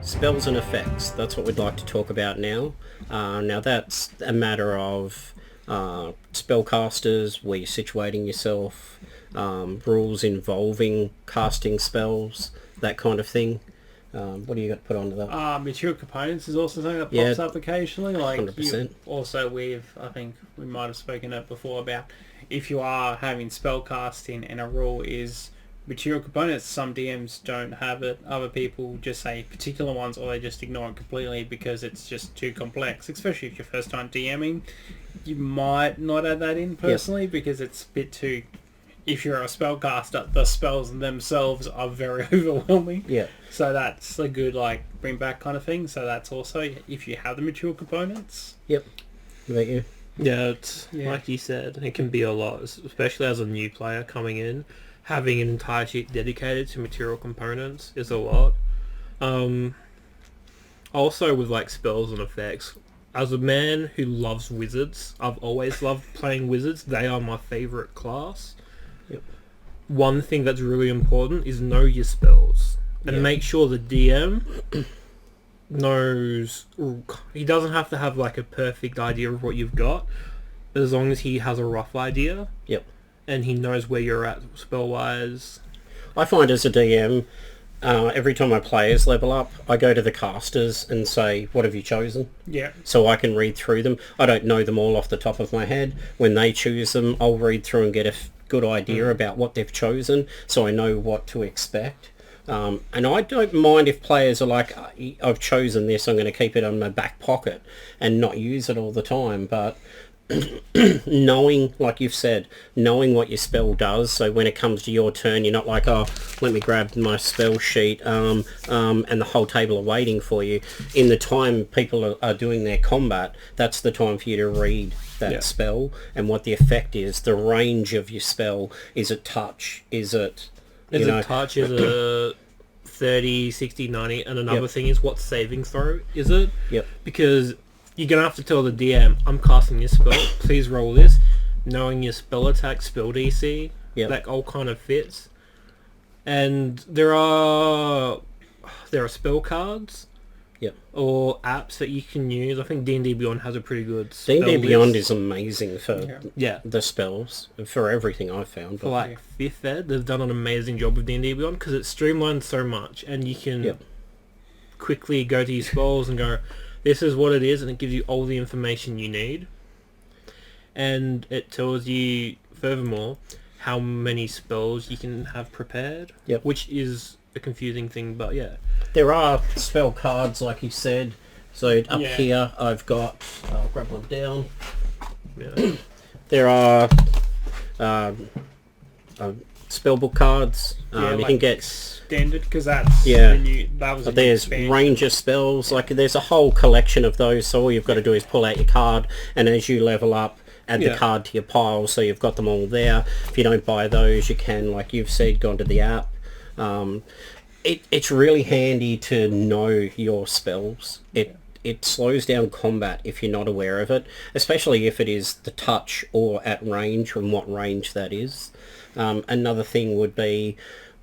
Spells and effects, that's what we'd like to talk about now. Now that's a matter of spellcasters, where you're situating yourself, rules involving casting spells, that kind of thing. What do you got to put onto that? Material components is also something that pops up occasionally. Like 100%. Also I think we might have spoken it before about if you are having spell casting and a rule is material components, some DMs don't have it. Other people just say particular ones, or they just ignore it completely because it's just too complex. Especially if you're first time DMing, you might not add that in personally because it's a bit too. If you're a spellcaster, the spells themselves are very overwhelming. Yeah. So that's a good bring back kind of thing. So that's also if you have the material components. Yep. What about you? Yeah, it's like you said, it can be a lot, especially as a new player coming in. Having an entire sheet dedicated to material components is a lot. Also with spells and effects, as a man who loves wizards, I've always loved playing wizards. They are my favourite class. Yep. One thing that's really important is know your spells. And make sure the DM knows... He doesn't have to have a perfect idea of what you've got, but as long as he has a rough idea. Yep. And he knows where you're at spell-wise. I find as a DM, every time my players level up, I go to the casters and say, what have you chosen? Yeah. So I can read through them. I don't know them all off the top of my head. When they choose them, I'll read through and get a good idea about what they've chosen, so I know what to expect. And I don't mind if players are like, I've chosen this, I'm going to keep it on my back pocket and not use it all the time, but knowing, like you've said, knowing what your spell does, so when it comes to your turn, you're not like, oh, let me grab my spell sheet, and the whole table are waiting for you. In the time people are doing their combat, that's the time for you to read that spell and what the effect is, the range of your spell. Is it touch? Is it... Is it touch? Is it 30, 60, 90? And another thing is, what saving throw is it? Yep. Because you're going to have to tell the DM, I'm casting this spell, please roll this. Knowing your spell attack, spell DC, that all kind of fits. And there are spell cards or apps that you can use. I think D&D Beyond has a pretty good spell D&D list. Beyond is amazing for Yeah. the spells, for everything I've found. For 5th Ed, they've done an amazing job with D&D Beyond because it's streamlined so much, and you can quickly go to your spells and go, this is what it is, and it gives you all the information you need. And it tells you, furthermore, how many spells you can have prepared, which is a confusing thing, but There are spell cards, like you said. So up here, I've got... I'll grab one down. Yeah. There are spellbook cards. You can get... Standard, because that's that was there's ranger spells. There's a whole collection of those. So all you've got to do is pull out your card, and as you level up, add the card to your pile, so you've got them all there. If you don't buy those, you can, like you've said, go onto the app. It's really handy to know your spells. It slows down combat if you're not aware of it, especially if it is the touch or at range, and what range that is. Another thing would be,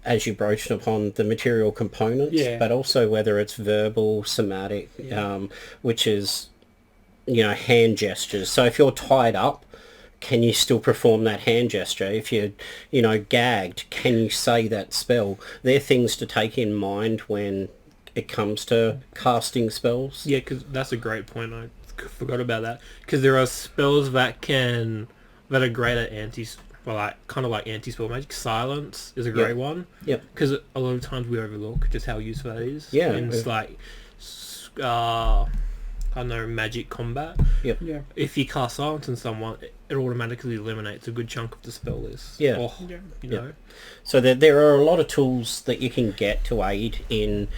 as you broached upon, the material components, but also whether it's verbal, somatic, which is, hand gestures. So if you're tied up, can you still perform that hand gesture? If you're, gagged, can you say that spell? They're things to take in mind when it comes to casting spells. Yeah, because that's a great point. I forgot about that. Because there are spells that are great at kind of like anti-spell magic. Silence is a great one. Yep. Because a lot of times we overlook just how useful that is. Yeah. And it's I don't know, magic combat. Yep. Yeah. If you cast silence on someone, it automatically eliminates a good chunk of the spell list. Yeah. You know. So there are a lot of tools that you can get to aid in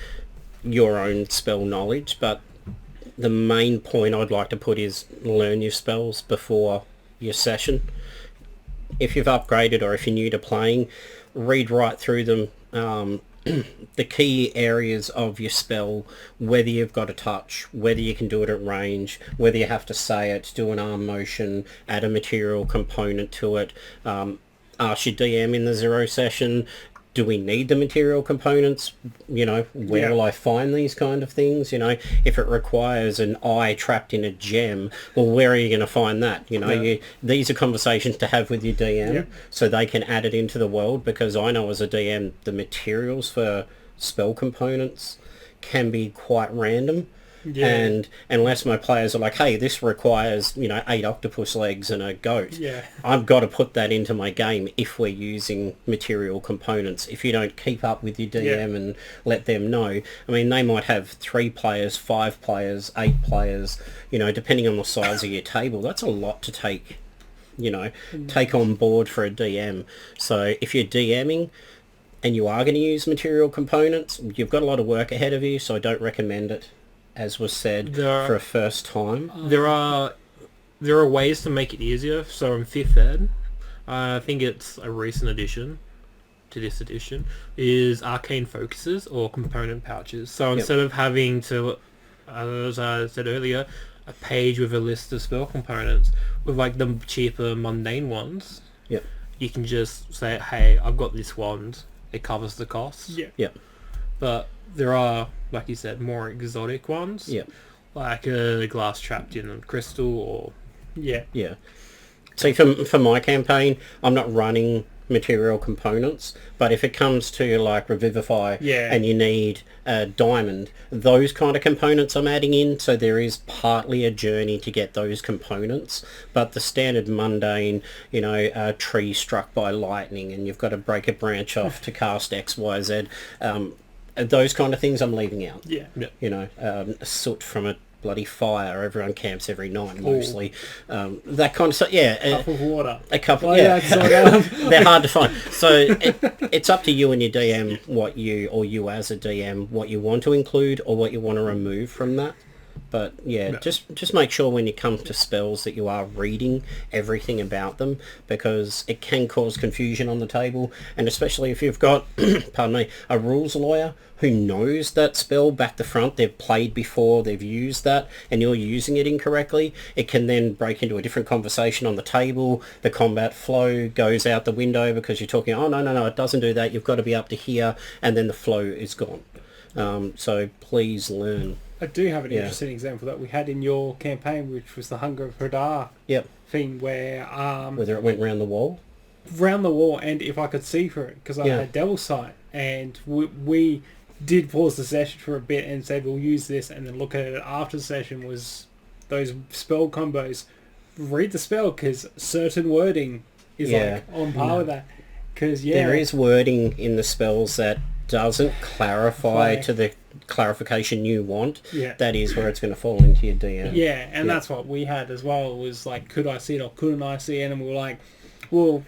your own spell knowledge, but the main point I'd like to put is learn your spells before your session. If you've upgraded or if you're new to playing, read right through them. The key areas of your spell, whether you've got a touch, whether you can do it at range, whether you have to say it, do an arm motion, add a material component to it. Ask your DM in the zero session, do we need the material components? Where will I find these kind of things? If it requires an eye trapped in a gem, well, where are you going to find that? These are conversations to have with your DM so they can add it into the world, because I know as a DM, the materials for spell components can be quite random. Yeah. And unless my players are like, hey, this requires 8 octopus legs and a goat, I've got to put that into my game if we're using material components. If you don't keep up with your DM and let them know, I mean, they might have 3 players, 5 players, 8 players, depending on the size of your table. That's a lot to take on board for a DM. So if you're DMing and you are going to use material components, you've got a lot of work ahead of you, so I don't recommend it, as was said, for a first time. There are ways to make it easier. So in 5th Ed, I think it's a recent addition to this edition, is arcane focuses or component pouches. So instead of having to, as I said earlier, a page with a list of spell components, with like the cheaper mundane ones, you can just say, hey, I've got this wand, it covers the cost. But there are, like you said, more exotic ones. Like a glass trapped in a crystal or... See, for my campaign, I'm not running material components, but if it comes to like Revivify and you need a diamond, those kind of components I'm adding in, so there is partly a journey to get those components. But the standard mundane, a tree struck by lightning and you've got to break a branch off to cast XYZ, those kind of things I'm leaving out. Soot from a bloody fire, everyone camps every night mostly. That kind of stuff. A cup of water. A couple, they're hard to find. So it's up to you and your DM you as a DM, what you want to include or what you want to remove from that. But just make sure when you come to spells that you are reading everything about them, because it can cause confusion on the table, and especially if you've got a rules lawyer who knows that spell back to front, they've played before, they've used that, and you're using it incorrectly, it can then break into a different conversation on the table. The combat flow goes out the window because you're talking, oh no, it doesn't do that, you've got to be up to here, and then the flow is gone. So please learn. I do have an interesting example that we had in your campaign, which was the Hunger of Hadar thing, where... whether it went round the wall? Round the wall, and if I could see through it, because I had Devil's Sight, and we did pause the session for a bit and said we'll use this, and then look at it after the session, was those spell combos. Read the spell, because certain wording is like on par with that. Because there is wording in the spells that doesn't clarify to the clarification you want. That is where it's going to fall into your DM. And that's what we had as well, was like, could I see it or couldn't I see it? And we were like, we'll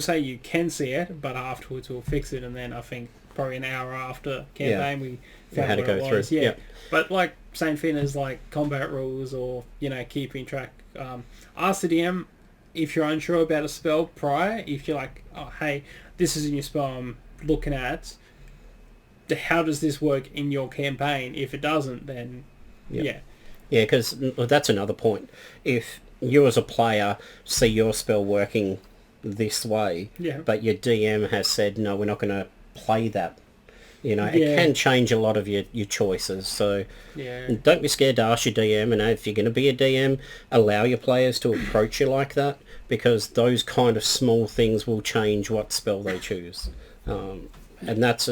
say you can see it, but afterwards we'll fix it. And then I think probably an hour after campaign we found had to go through. But like same thing as like combat rules or keeping track. Ask the DM if you're unsure about a spell prior. If you're like, oh hey, this is a new spell I'm looking at, how does this work in your campaign? If it doesn't, then because that's another point. If you as a player see your spell working this way, but your DM has said, no, we're not going to play that, it can change a lot of your choices. So don't be scared to ask your DM, and if you're going to be a DM, allow your players to approach you like that, because those kind of small things will change what spell they choose. And that's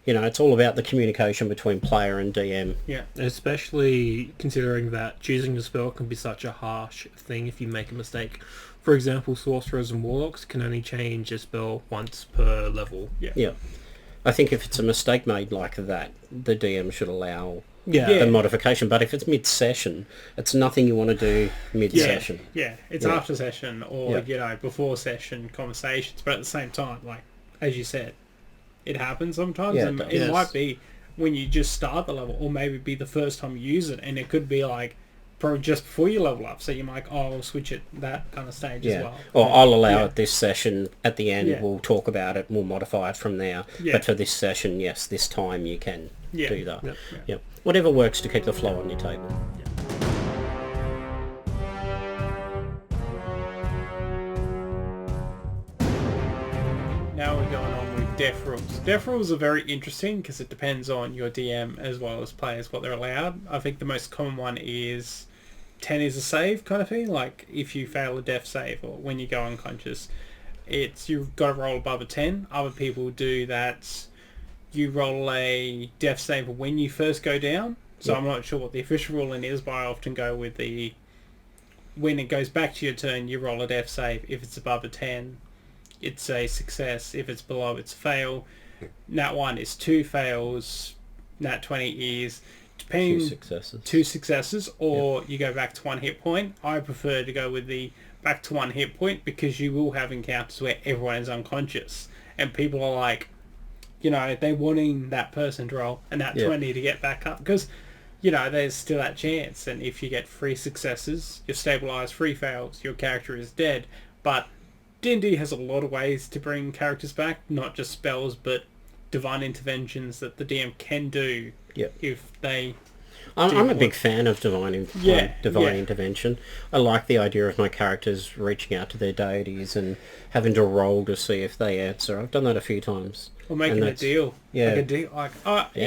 it's all about the communication between player and DM. Especially considering that choosing a spell can be such a harsh thing if you make a mistake. For example, sorcerers and warlocks can only change a spell once per level. I think if it's a mistake made like that, the DM should allow the modification. But if it's mid-session, it's nothing you want to do mid-session. It's after session or before session conversations. But at the same time, like as you said, it happens sometimes, and it might be when you just start the level, or maybe be the first time you use it, and it could be like probably just before you level up, so you might I'll switch it that kind of stage as well. Or I'll allow it this session, at the end we'll talk about it and we'll modify it from there. But for this session, yes, this time you can do that. Whatever works to keep the flow on your table. Now we're going on with death rules. Death rules are very interesting because it depends on your DM as well as players what they're allowed. I think the most common one is 10 is a save kind of thing. Like if you fail a death save or when you go unconscious, it's you've got to roll above a 10. Other people do that. You roll a death save when you first go down. So I'm not sure what the official ruling is, but I often go with the when it goes back to your turn, you roll a death save. If it's above a 10, it's a success. If it's below, it's a fail. Nat 1 is 2 fails. Nat 20 is depending 2 successes, or you go back to 1 hit point. I prefer to go with the back to 1 hit point because you will have encounters where everyone is unconscious and people are like, you know, they're wanting that person to roll a nat 20 to get back up because, you know, there's still that chance. And if you get 3 successes, you're stabilised, 3 fails, your character is dead. But D&D has a lot of ways to bring characters back, not just spells, but divine interventions that the DM can do if they... I'm a big fan of divine intervention. I like the idea of my characters reaching out to their deities and having to roll to see if they answer. I've done that a few times. Or making a deal. Yeah. Like a deal.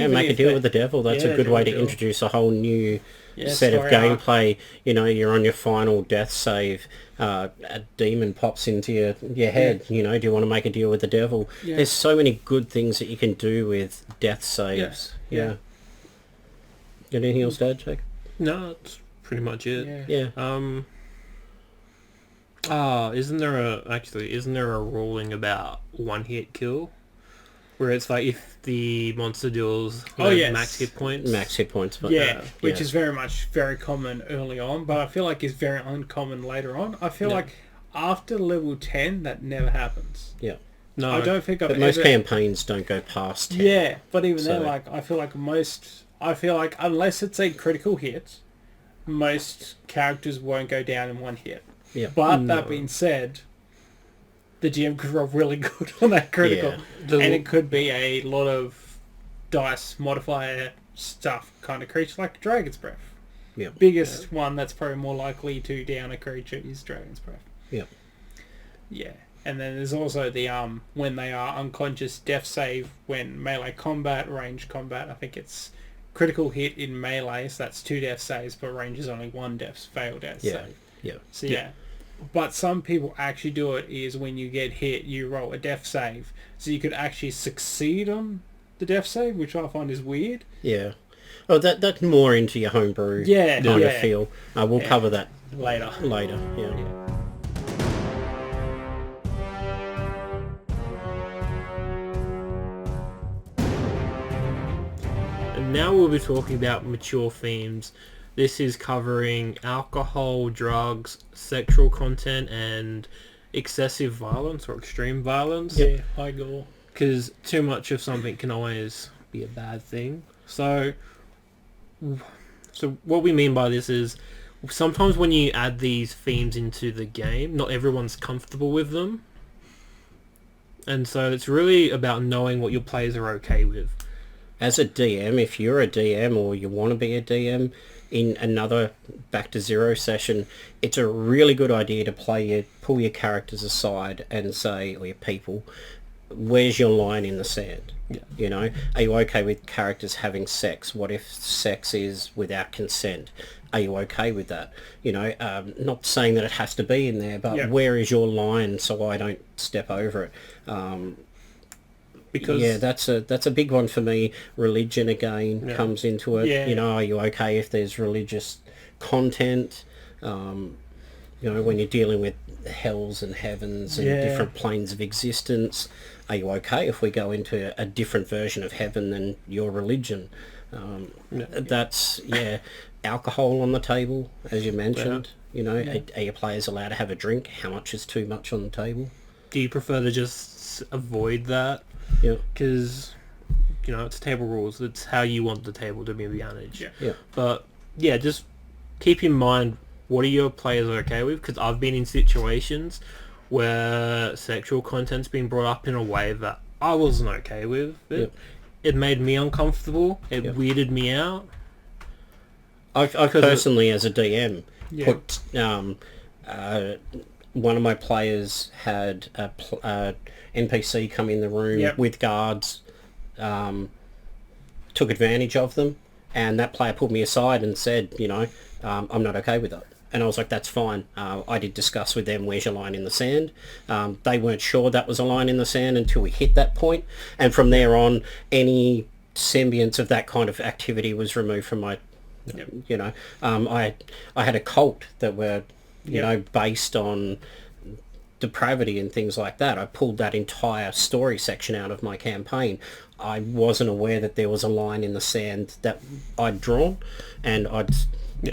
Make a deal with the devil. That's a good way to introduce a whole new set of gameplay. You know, you're on your final death save. A demon pops into your head. You know, do you want to make a deal with the devil? There's so many good things that you can do with death saves. Yeah. Got anything else to add, Jake? No, that's pretty much it. Yeah. Isn't there a ruling about 1-hit kill? Where it's like if the monster deals max hit points. Which is very common early on, but I feel like it's very uncommon later on. I feel like after level 10 that never happens. Yeah. No. I don't think most campaigns don't go past 10. Yeah, but even then, like I feel like unless it's a critical hit, most characters won't go down in 1 hit. Yeah. But that being said, the GM could roll really good on that critical. And it could be a lot of dice modifier stuff kind of creature, like Dragon's Breath. Yeah. Biggest one that's probably more likely to down a creature is Dragon's Breath. Yeah. Yeah. And then there's also the when they are unconscious death save when melee combat, range combat. I think it's critical hit in melee, so that's 2 death saves, but range is only 1 failed death save. Yeah. So but some people actually do it is when you get hit, you roll a death save, so you could actually succeed on the death save, which I find is weird. Yeah. Oh, that's more into your homebrew kind of feel. We'll cover that later. Yeah. And now we'll be talking about mature themes. This is covering alcohol, drugs, sexual content, and excessive violence or extreme violence. Yeah, high gore. Because too much of something can always be a bad thing. So what we mean by this is sometimes when you add these themes into the game, not everyone's comfortable with them. And so it's really about knowing what your players are okay with. As a DM, if you're a DM or you want to be a DM, in another Back to Zero session, it's a really good idea to pull your characters aside and say, or your people, where's your line in the sand? Yeah. You know, are you okay with characters having sex? What if sex is without consent? Are you okay with that? You know, not saying that it has to be in there, but where is your line so I don't step over it? Because that's a big one for me. Religion again comes into it. You know, are you okay if there's religious content? You know, when you're dealing with hells and heavens and different planes of existence, are you okay if we go into a different version of heaven than your religion? That's alcohol on the table, as you mentioned. You know, are your players allowed to have a drink? How much is too much on the table? Do you prefer to just avoid that? Yeah, because you know it's table rules. It's how you want the table to be managed. Yeah. But just keep in mind what are your players okay with. Because I've been in situations where sexual content's been brought up in a way that I wasn't okay with. It made me uncomfortable. It weirded me out. I've personally, as a DM, put one of my players had a NPC come in the room with guards, took advantage of them, and that player pulled me aside and said, I'm not okay with it. And I was like, that's fine. I did discuss with them, where's your line in the sand? They weren't sure that was a line in the sand until we hit that point. And from there on, any semblance of that kind of activity was removed from my, I had a cult that were, based on depravity and things like that. I pulled that entire story section out of my campaign. I wasn't aware that there was a line in the sand that I'd drawn and I'd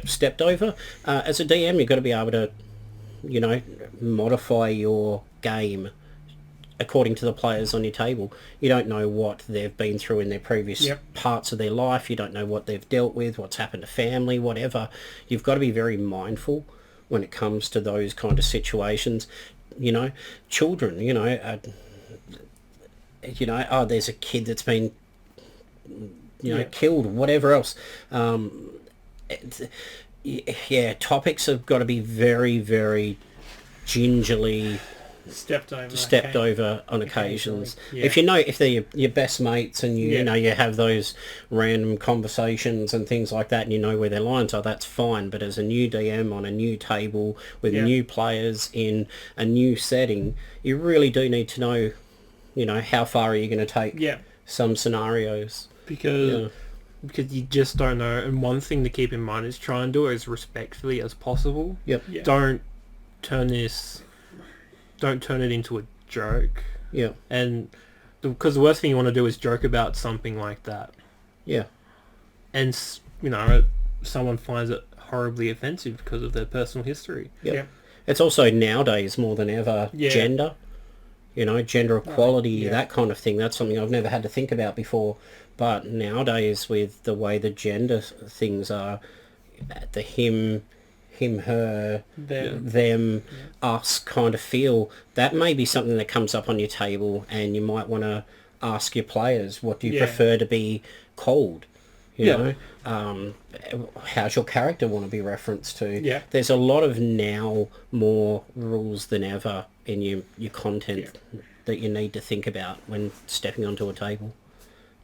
stepped over. As a DM, you've got to be able to, modify your game according to the players on your table. You don't know what they've been through in their previous parts of their life. You don't know what they've dealt with, what's happened to family, whatever. You've got to be very mindful when it comes to those kind of situations. Children, there's a kid that's been, killed, whatever else. Topics have got to be very, very gingerly stepped over on occasions. If they're your best mates and you have those random conversations and things like that, and you know where their lines are, that's fine. But as a new DM on a new table with new players in a new setting, you really do need to know, how far are you going to take some scenarios, because you just don't know. And one thing to keep in mind is try and do it as respectfully as possible. Don't turn it into a joke. And because the worst thing you want to do is joke about something like that. And someone finds it horribly offensive because of their personal history. It's also nowadays more than ever gender. Gender equality, that kind of thing. That's something I've never had to think about before. But nowadays, with the way the gender things are, the him, her, them, us kind of feel, that may be something that comes up on your table, and you might want to ask your players, what do you prefer to be called? How's your character want to be referenced to? There's a lot of now more rules than ever in your content that you need to think about when stepping onto a table.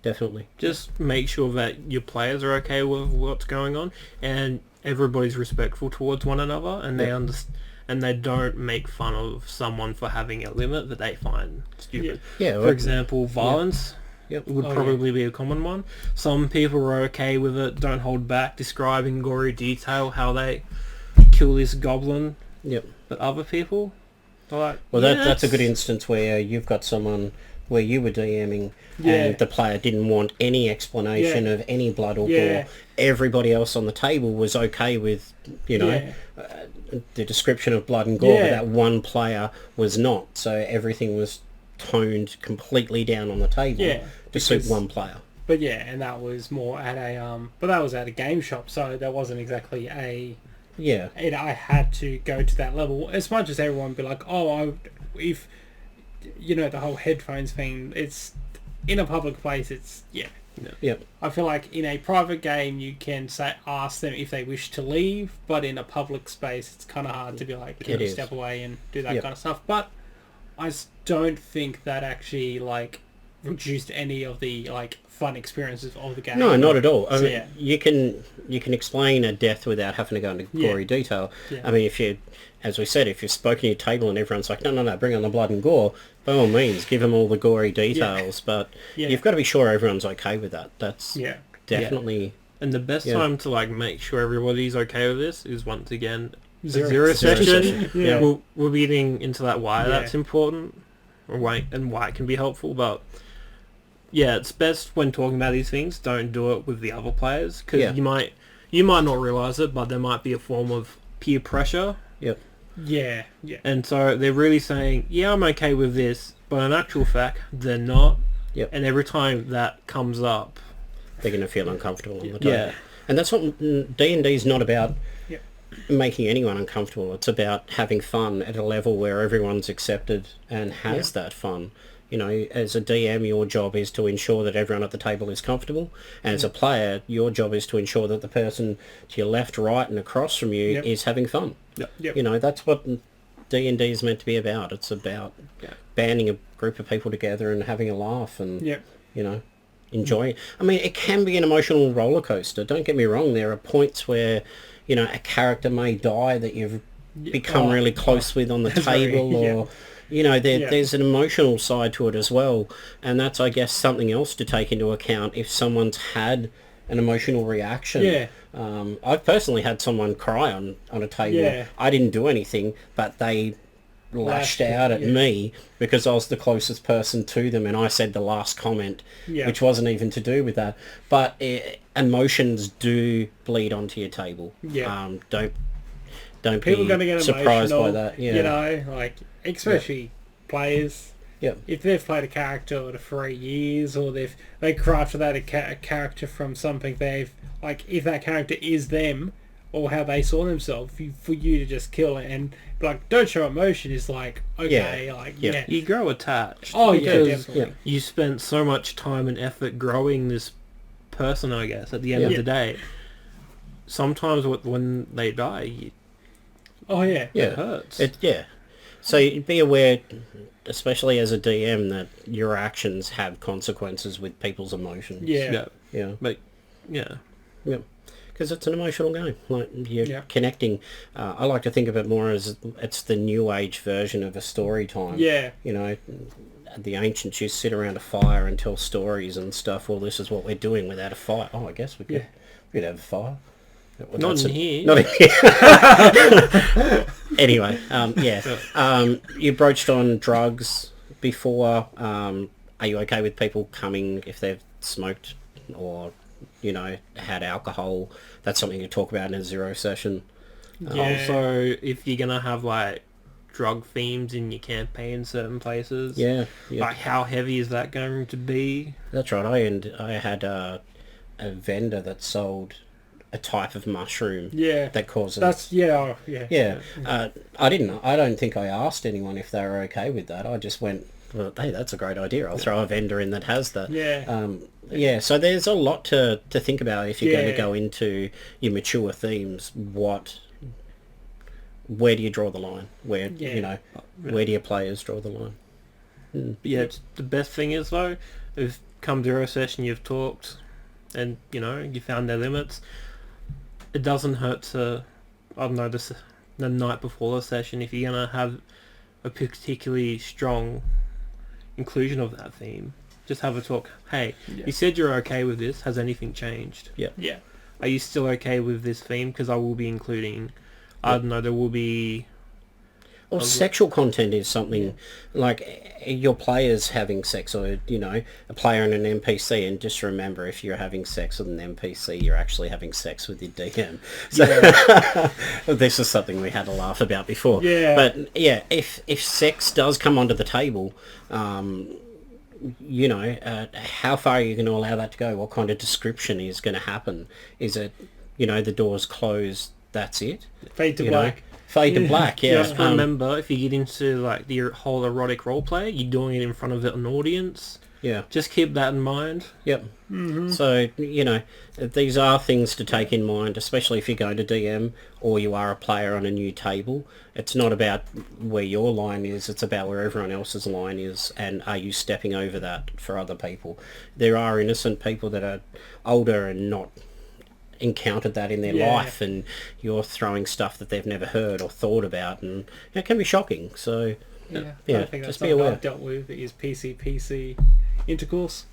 Definitely. Just make sure that your players are okay with what's going on, and everybody's respectful towards one another, and they understand, and they don't make fun of someone for having a limit that they find stupid. For example, violence would probably be a common one. Some people are okay with it, don't hold back, describing in gory detail how they kill this goblin. But other people are like, that's a good instance where you've got someone where you were DMing and the player didn't want any explanation of any blood or gore. Everybody else on the table was okay with, the description of blood and gore, but that one player was not. So everything was toned completely down on the table to suit one player. But and that was more at a game shop, so that wasn't exactly a... I had to go to that level. As much as everyone would be like, if... the whole headphones thing, it's in a public place, it's I feel like in a private game you can ask them if they wish to leave, but in a public space it's kind of hard to be like, step away and do that kind of stuff. But I don't think that actually reduced any of the fun experiences of the game. No, not at all. I mean, you can explain a death without having to go into gory detail. I mean, as we said, if you've spoken to your table and everyone's like, no, bring on the blood and gore, by all means, give them all the gory details. But you've got to be sure everyone's okay with that. That's definitely... And the best time to make sure everybody's okay with this is, once again, zero session. We're getting into that why that's important, and why it can be helpful. But it's best when talking about these things, don't do it with the other players, because you might not realise it, but there might be a form of peer pressure. And so they're really saying, I'm okay with this, but in actual fact, they're not. And every time that comes up, they're going to feel uncomfortable on the table. And that's what D&D is not about, making anyone uncomfortable. It's about having fun at a level where everyone's accepted and has that fun. As a DM, your job is to ensure that everyone at the table is comfortable. And as a player, your job is to ensure that the person to your left, right, and across from you is having fun. That's what D&D is meant to be about. It's about banding a group of people together and having a laugh and, you know, enjoying. I mean, it can be an emotional roller coaster. Don't get me wrong. There are points where, you know, a character may die that you've become really close with on the table or... You know, there's an emotional side to it as well, and that's, I guess, something else to take into account if someone's had an emotional reaction. Yeah. I've personally had someone cry on a table. Yeah. I didn't do anything, but they lashed out at me because I was the closest person to them, and I said the last comment, which wasn't even to do with that. But emotions do bleed onto your table. Yeah. Don't people be going to get surprised emotional, by that. Yeah. You know, like, especially players. Yeah. If they've played a character for 3 years, or they crafted that a character from something they've, like, if that character is them or how they saw themselves, for you to just kill it and like don't show emotion is like, okay, you grow attached. Oh because definitely. You spent so much time and effort growing this person, I guess. At the end of the day, sometimes when they die, it hurts. So be aware, especially as a DM, that your actions have consequences with people's emotions. Because it's an emotional game. Like, you're connecting. I like to think of it more as it's the new age version of a story time. Yeah. You know, the ancients used to sit around a fire and tell stories and stuff. Well, this is what we're doing without a fire. Oh, I guess we could have a fire. Not in here. Not in here. Anyway, you broached on drugs before. Are you okay with people coming if they've smoked or, you know, had alcohol? That's something you talk about in a zero session. Also, if you're going to have, like, drug themes in your campaign in certain places, like, how heavy is that going to be? That's right. I had a vendor that sold a type of mushroom that causes... That's, I don't think I asked anyone if they were okay with that. I just went, well, hey, that's a great idea. I'll throw a vendor in that has that. So there's a lot to think about if you're going to go into your mature themes. Where do you draw the line? Where where do your players draw the line? The best thing is, though, if come zero session you've talked and, you know, you found their limits, it doesn't hurt to, I don't know, the night before the session, if you're going to have a particularly strong inclusion of that theme, just have a talk. Hey, you said you're okay with this. Has anything changed? Yeah. Are you still okay with this theme? Because I will be including, I don't know, there will be... Or sexual content is something like your players having sex, or, you know, a player and an NPC, and just remember, if you're having sex with an NPC, you're actually having sex with your DM. So this is something we had a laugh about before. But if sex does come onto the table, you know, how far are you going to allow that to go? What kind of description is going to happen? Is it, you know, the door's closed, that's it? Fade to black. Fade to black, Just remember, if you get into, like, the whole erotic roleplay, you're doing it in front of an audience. Just keep that in mind. So, you know, these are things to take in mind, especially if you're going to DM or you are a player on a new table. It's not about where your line is, it's about where everyone else's line is, and are you stepping over that for other people. There are innocent people that are older and not encountered that in their life, and you're throwing stuff that they've never heard or thought about, and it can be shocking. So I think just that's be aware. I've dealt with is PC intercourse.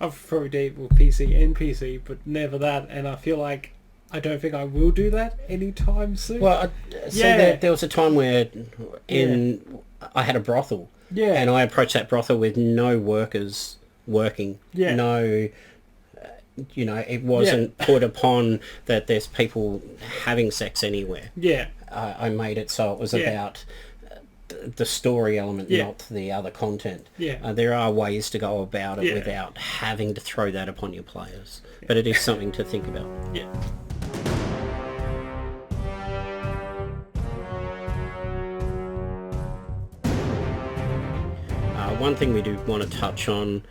I've probably dealt with PC NPC, but never that, and I feel like I don't think I will do that anytime soon. Well, there was a time where I had a brothel, and I approached that brothel with no workers working, no... You know, it wasn't put upon that there's people having sex anywhere. I made it so it was about the story element, not the other content. There are ways to go about it without having to throw that upon your players. But it is something to think about. One thing we do want to touch on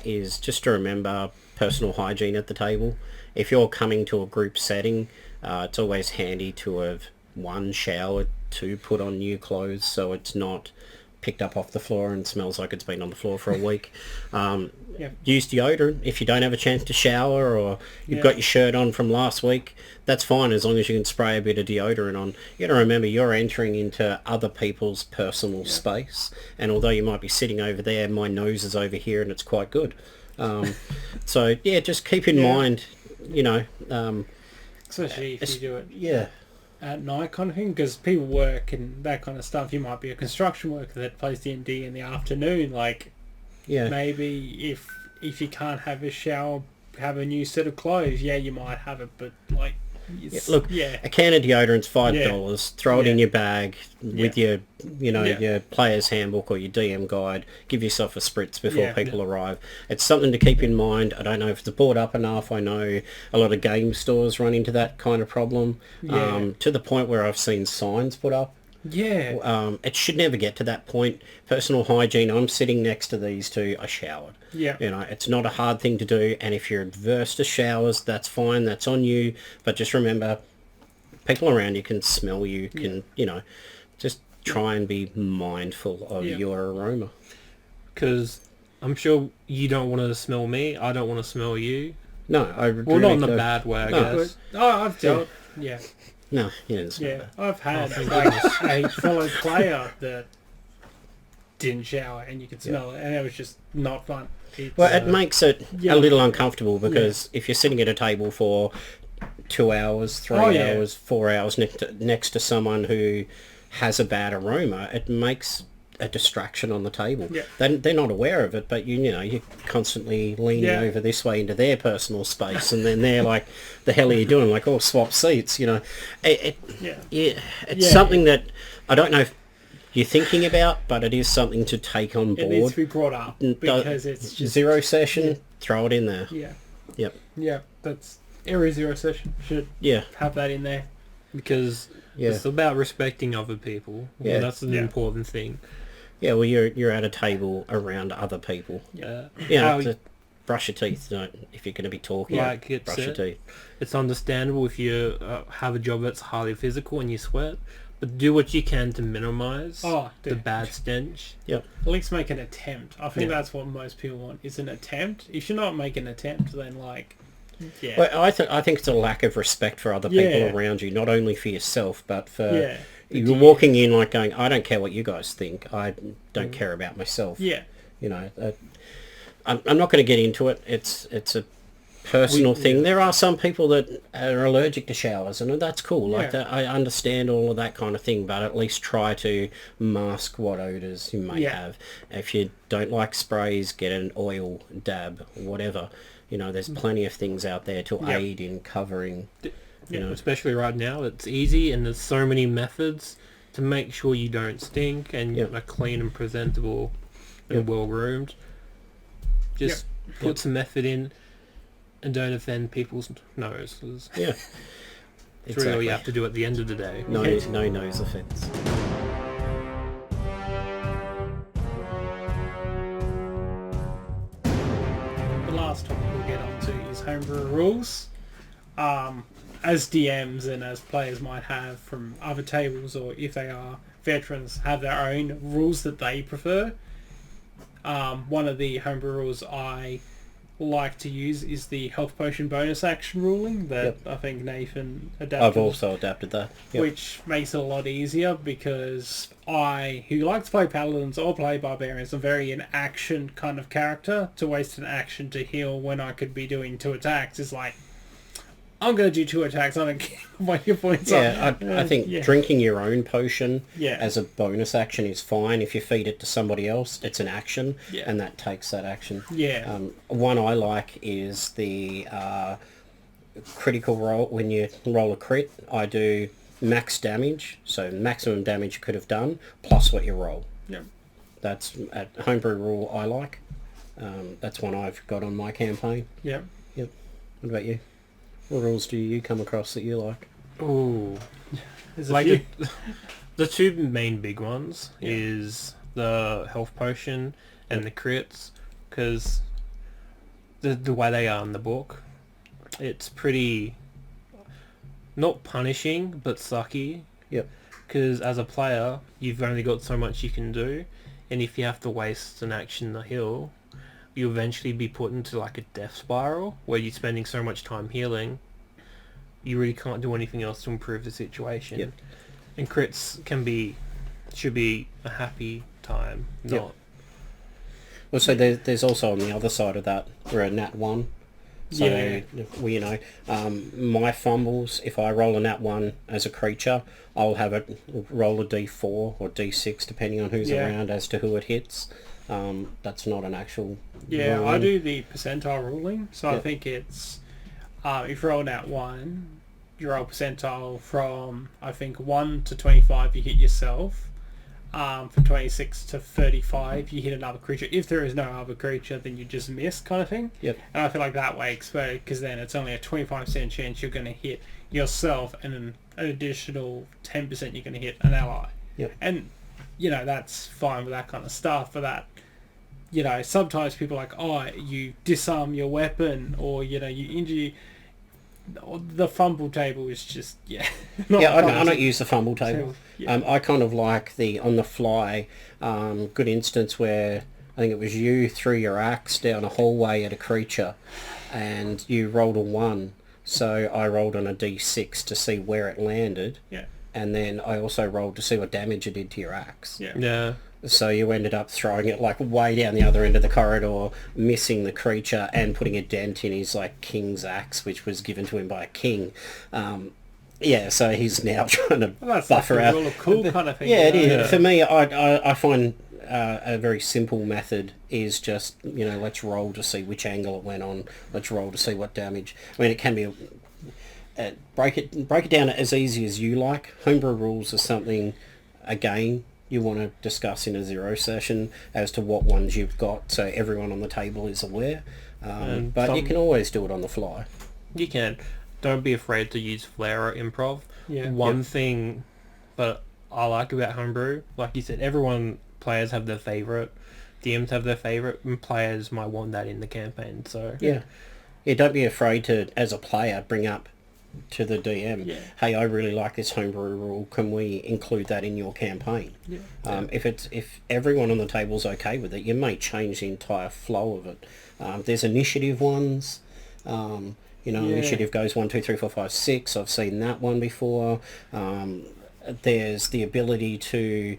is just to remember personal hygiene at the table. If you're coming to a group setting, it's always handy to have one, shower, two, put on new clothes so it's not picked up off the floor and smells like it's been on the floor for a week. Use deodorant if you don't have a chance to shower, or you've got your shirt on from last week. That's fine, as long as you can spray a bit of deodorant on. You got to remember, you're entering into other people's personal space, and although you might be sitting over there, my nose is over here and it's quite good. So just keep in mind, especially if you do it yeah at night kind of thing, because people work and that kind of stuff. You might be a construction worker that plays D&D in the afternoon. Like, maybe if you can't have a shower, have a new set of clothes. Yeah, you might have it, but like, a can of deodorant's $5. Throw it in your bag with your, your player's handbook or your DM guide. Give yourself a spritz before people arrive. It's something to keep in mind. I don't know if it's brought up enough. I know a lot of game stores run into that kind of problem, to the point where I've seen signs put up. It should never get to that point. Personal hygiene. I'm sitting next to these two. I showered. It's not a hard thing to do, and if you're adverse to showers, that's fine. That's on you. But just remember, people around you can smell you. Can just try and be mindful of your aroma. Because I'm sure you don't want to smell me. I don't want to smell you. No, I well, not in the bad way, I guess. I've dealt. No, it's I've had a fellow player that didn't shower and you could smell it, and it was just not fun. It makes it a little uncomfortable, because if you're sitting at a table for 2 hours, 3 hours, 4 hours next to someone who has a bad aroma, it makes a distraction on the table. They're not aware of it, but you're constantly leaning over this way into their personal space, and then they're like, the hell are you doing? Like, swap seats, it's something that I don't know if you're thinking about, but it is something to take on board. It needs to be brought up, because it's just zero session, throw it in there. That's every zero session should have that in there, because it's about respecting other people. That's an important thing. Well, you're at a table around other people. Brush your teeth. If you're going to be talking, brush your teeth. It's understandable if you have a job that's highly physical and you sweat, but do what you can to minimise the bad stench. At least make an attempt. I think that's what most people want, is an attempt. If you're not making an attempt, then Well, I think it's a lack of respect for other people around you, not only for yourself, but for... You're walking in like going, I don't care what you guys think. I don't care about myself. I'm not going to get into it. It's a personal thing. There are some people that are allergic to showers, and that's cool. Like that, I understand all of that kind of thing, but at least try to mask what odors you may have. If you don't like sprays, get an oil dab, whatever. There's plenty of things out there to aid in covering. Especially right now, it's easy, and there's so many methods to make sure you don't stink and are clean and presentable and well groomed. Just put some effort in, and don't offend people's noses. It's really all you have to do at the end of the day. No nose offence. The last topic we'll get onto is Homebrew Rules. As DMs and as players might have from other tables, or if they are veterans, have their own rules that they prefer. One of the homebrew rules I like to use is the health potion bonus action ruling that I think Nathan adapted. I've also adapted that. Which makes it a lot easier, because I, who like to play paladins or play barbarians, I'm very an action kind of character. To waste an action to heal when I could be doing 2 attacks is like, I'm going to do 2 attacks, I don't care what your points are. I think drinking your own potion as a bonus action is fine. If you feed it to somebody else, it's an action, and that takes that action. One I like is the critical roll. When you roll a crit, I do max damage, so maximum damage you could have done, plus what you roll. That's a homebrew rule I like. That's one I've got on my campaign. What about you? What rules do you come across that you like? Oh, like the 2 main big ones is the health potion and the crits, because the way they are in the book, it's pretty not punishing but sucky, Yep. Because as a player, you've only got so much you can do, and if you have to waste an action in the hill, you eventually be put into like a death spiral where you're spending so much time healing, you really can't do anything else to improve the situation. Yep. And crits should be a happy time, not... Yep. Well, so there's also on the other side of that, we're a nat 1. So, well, my fumbles, if I roll a nat 1 as a creature, I'll have it roll a d4 or d6, depending on who's around as to who it hits. That's not an actual ruling. I do the percentile ruling, so I think it's if you roll nat 1, you roll percentile from, I think, 1 to 25 you hit yourself. From 26 to 35 you hit another creature. If there is no other creature, then you just miss, kind of thing. Yep. And I feel like that way, because then it's only a 25% chance you're going to hit yourself, and then an additional 10% you're going to hit an ally. Yep. And that's fine with that kind of stuff. For that, sometimes people are like, oh, you disarm your weapon, or you injure. The fumble table is just I don't use the fumble table. So, I kind of like the on the fly good instance where I think it was you threw your axe down a hallway at a creature and you rolled a 1, so I rolled on a d6 to see where it landed, and then I also rolled to see what damage it did to your axe. So you ended up throwing it like way down the other end of the corridor, missing the creature and putting a dent in his like king's axe, which was given to him by a king. So he's now trying to buffer out. Well, a cool kind of thing. Yeah, it is. Yeah. For me, I find a very simple method is just let's roll to see which angle it went on. Let's roll to see what damage. I mean, it can be break it down as easy as you like. Homebrew rules is something again you want to discuss in a 0 session as to what ones you've got, so everyone on the table is aware. But you can always do it on the fly. You can. Don't be afraid to use flair or improv. One thing that I like about Homebrew, like you said, players have their favourite, DMs have their favourite, and players might want that in the campaign. So don't be afraid to, as a player, bring up to the DM, hey, I really like this homebrew rule, can we include that in your campaign? If everyone on the table's okay with it, you may change the entire flow of it. There's initiative ones, initiative goes 1, 2, 3, 4, 5, 6. I've seen that one before. There's the ability to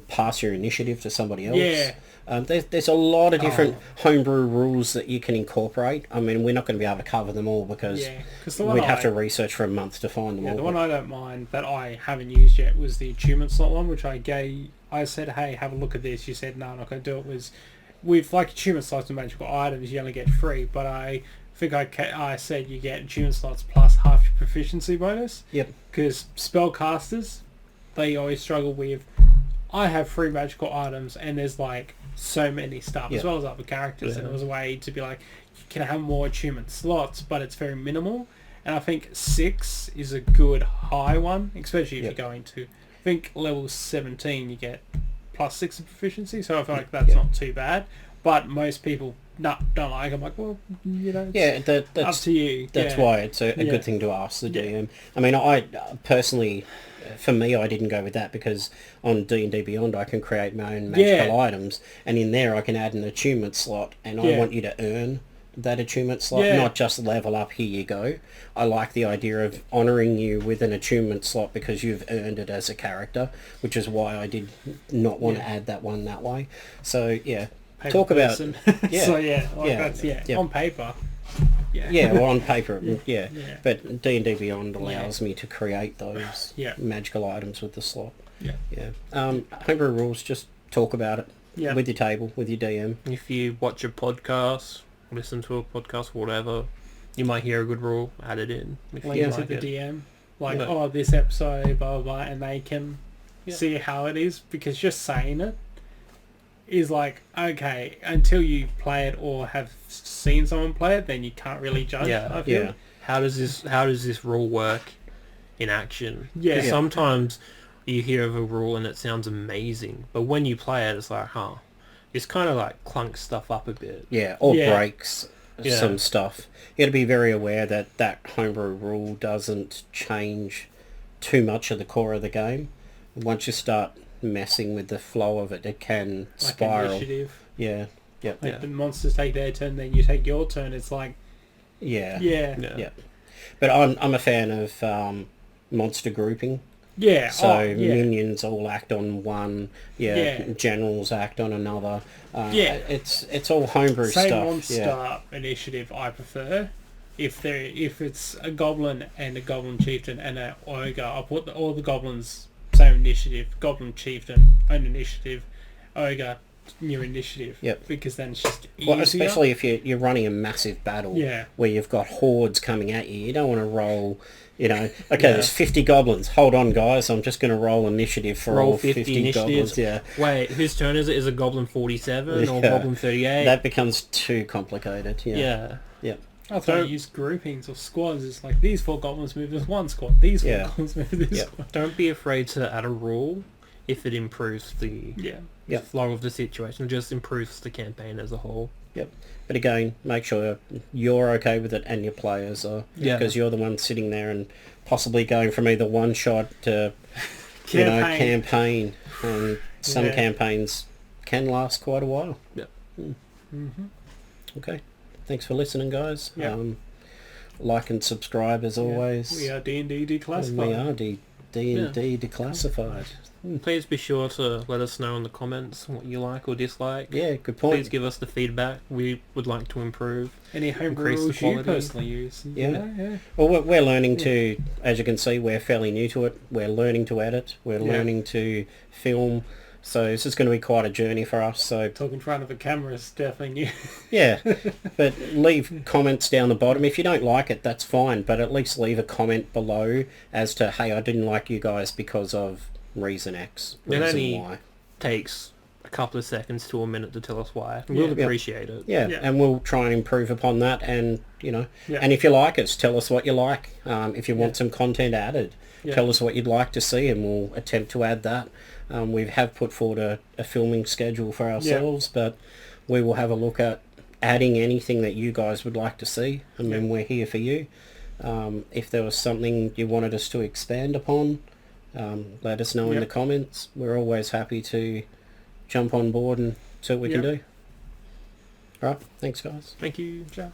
pass your initiative to somebody else. There's a lot of different homebrew rules that you can incorporate. I mean, we're not going to be able to cover them all because we'd have to research for a month to find them all. The one I don't mind that I haven't used yet was the achievement slot one, which I said, hey, have a look at this. You said, no, I'm not going to do it. Was with like achievement slots and magical items, you only get 3, but I think I said you get achievement slots plus half your proficiency bonus. Because spellcasters, they always struggle with, I have 3 magical items and there's like so many stuff as well as other characters, and it was a way to be like, you can have more achievement slots but it's very minimal, and I think 6 is a good high one, especially if you're going to, I think level 17 you get plus 6 of proficiency, so I feel like that's not too bad, but most people don't like. I'm like, well, it's up to you. That's why it's a good thing to ask the DM. I mean, I personally, for me, I didn't go with that because on D&D Beyond I can create my own magical items, and in there I can add an attunement slot, and I want you to earn that attunement slot, not just level up, here you go. I like the idea of honouring you with an attunement slot because you've earned it as a character, which is why I did not want to add that one that way. So talk person. About that's on paper. Or on paper, But D&D Beyond allows me to create those magical items with the slot. Homebrew rules, just talk about it with your table, with your DM. If you watch a podcast, listen to a podcast, whatever, you might hear a good rule, add it in. Link to the DM, this episode, blah, blah, blah, and they can see how it is, because just saying it is like, okay, until you play it or have seen someone play it, then you can't really judge. I feel. How does this rule work in action? Because sometimes you hear of a rule and it sounds amazing, but when you play it, it's like, it's kind of like clunks stuff up a bit. Breaks some stuff. You got to be very aware that homebrew rule doesn't change too much of the core of the game. Once you start messing with the flow of it, it can like spiral. Initiative. Yeah. Yep. Like the monsters take their turn, then you take your turn. It's like, Yeah. yeah. But I'm a fan of monster grouping. Yeah. So minions all act on one. Generals act on another. It's all homebrew Same stuff. monster initiative I prefer. If it's a goblin and a goblin chieftain and an ogre, I put all the goblins same initiative. Goblin chieftain own initiative. Ogre new initiative. Yep. Because then it's just easier. Well, especially if you're running a massive battle where you've got hordes coming at you. You don't want to roll, there's 50 goblins. Hold on, guys. I'm just going to roll initiative for all 50 goblins. Yeah. Wait, whose turn is it? Is it Goblin 47 or Goblin 38? That becomes too complicated. Yeah. I thought you use groupings or squads. It's like these 4 goblins move this one squad. These 4 goblins move this squad. Don't be afraid to add a rule if it improves the flow of the situation. It just improves the campaign as a whole. Yep. But again, make sure you're okay with it and your players are. Because you're the one sitting there and possibly going from either one shot to, campaign. And some campaigns can last quite a while. Yep. Okay. Thanks for listening, guys. Yep. Like and subscribe as always. We are D&D Declassified. We are D&D Declassified. Please be sure to let us know in the comments what you like or dislike. Yeah, good point. Please give us the feedback. We would like to improve. Any homebrew rules you personally use. Yeah. Well, we're learning to, as you can see, we're fairly new to it. We're learning to edit. We're learning to film. So this is going to be quite a journey for us. So talk in front of a camera is definitely new. Yeah, but leave comments down the bottom. If you don't like it, that's fine. But at least leave a comment below as to, hey, I didn't like you guys because of reason X, reason Y. Takes a couple of seconds to a minute to tell us why. We'll appreciate it. Yeah, and we'll try and improve upon that. And and if you like us, tell us what you like. If you want some content added, tell us what you'd like to see, and we'll attempt to add that. We have put forward a filming schedule for ourselves, but we will have a look at adding anything that you guys would like to see. I mean, we're here for you. If there was something you wanted us to expand upon, let us know in the comments. We're always happy to jump on board and see what we can do. All right, thanks guys. Thank you. Ciao.